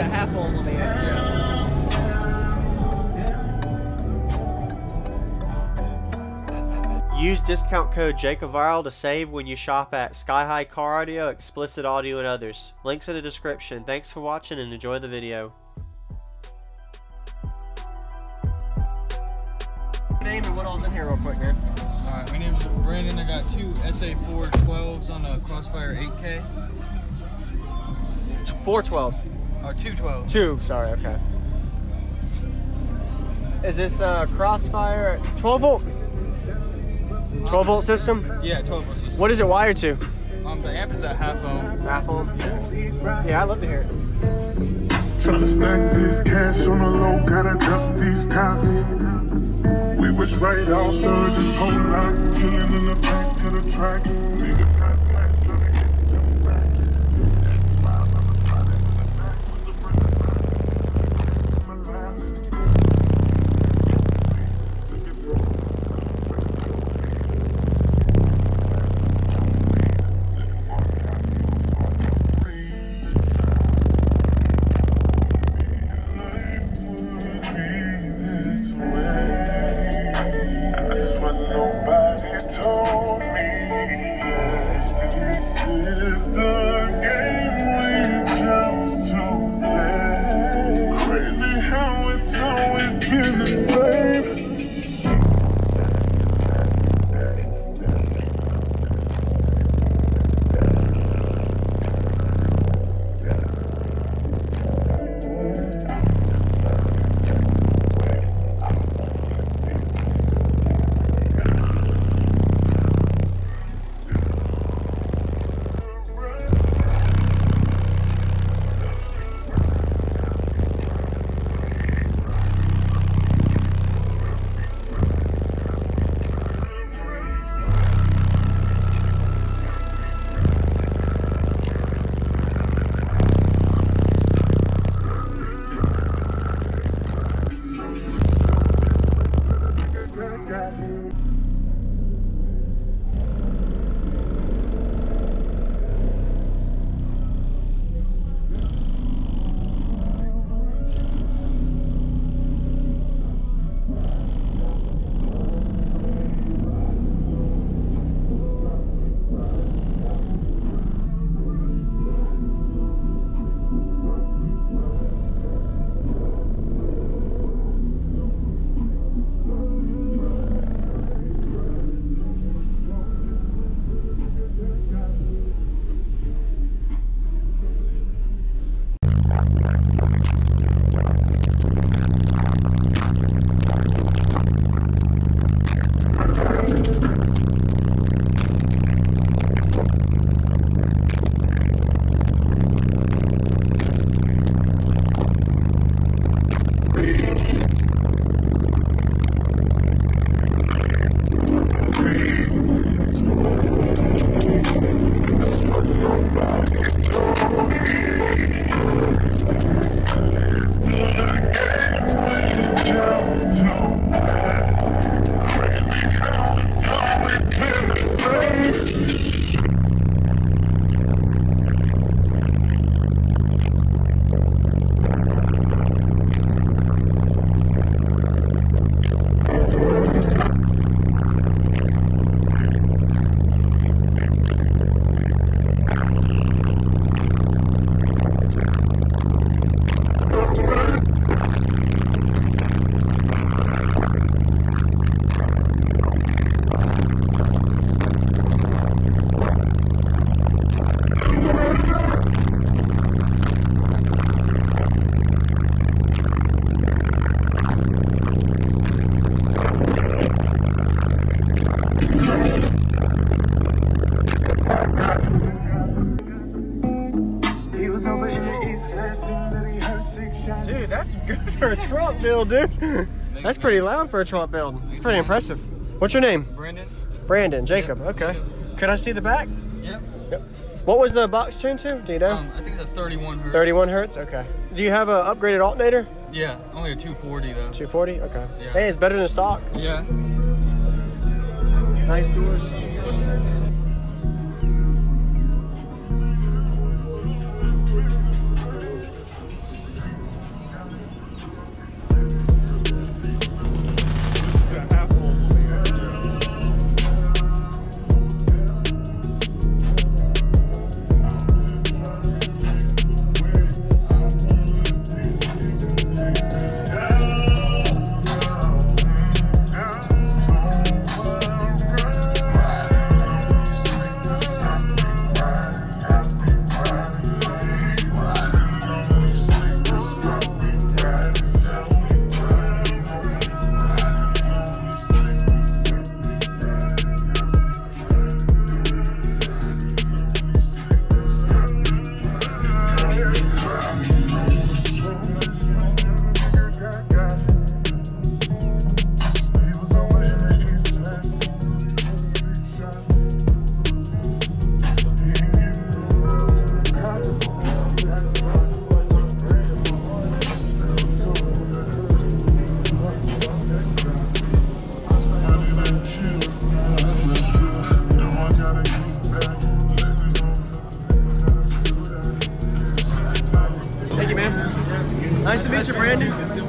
a half ohm on the end. Yeah. Use discount code JACOVIRAL to save when you shop at Sky High Car Audio, Explicit Audio, and others. Links in the description. Thanks for watching and enjoy the video. Name and what all's in here real quick, man. Alright, my name's Brandon. I got two SA412s on a Crossfire 8K. 412s. Or 212s. Two, sorry, okay. Is this Crossfire 12 volt? 12 volt system? Yeah, 12 volt system. What is it wired to? The amp is at half ohm. Half ohm? Yeah, I'd love to hear it. Tryna stack this cash on the low, gotta dust these cops. We was right out there, just whole lot, chillin' in the back of the track. Nigga, tryna get them racks. Smiles on the side of the attack with the bricks. I'm alive. Dude, that's good for a trunk build, dude. That's pretty loud for a trunk build. It's pretty impressive. What's your name? Brandon. Brandon, Jacob, Yep. okay. Could I see the back? Yep. Yep. What was the box tuned to? Do you know? I think it's a 31 hertz. 31 hertz, okay. Do you have an upgraded alternator? Yeah, only a 240 though. 240, okay. Yeah. Hey, it's better than stock. Yeah. Nice doors. Nice to meet you, Brandon.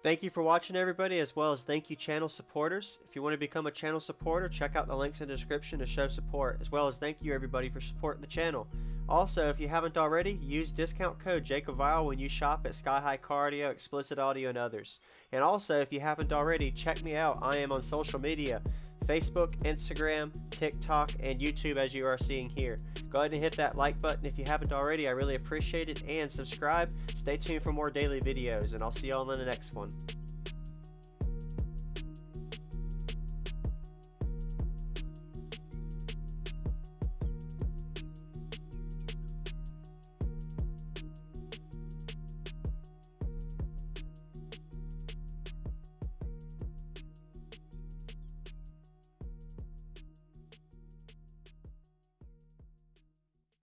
Thank you for watching, everybody, as well as thank you channel supporters. If you want to become a channel supporter, check out the links in the description to show support, as well as thank you everybody for supporting the channel. Also, if you haven't already, use discount code JACOBVIRAL when you shop at Sky High Car Audio, Explicit Audio, and others. And also, if you haven't already, check me out. I am on social media, Facebook, Instagram, TikTok, and YouTube, as you are seeing here. Go ahead and hit that like button if you haven't already. I really appreciate it. And subscribe. Stay tuned for more daily videos, and I'll see y'all in the next one.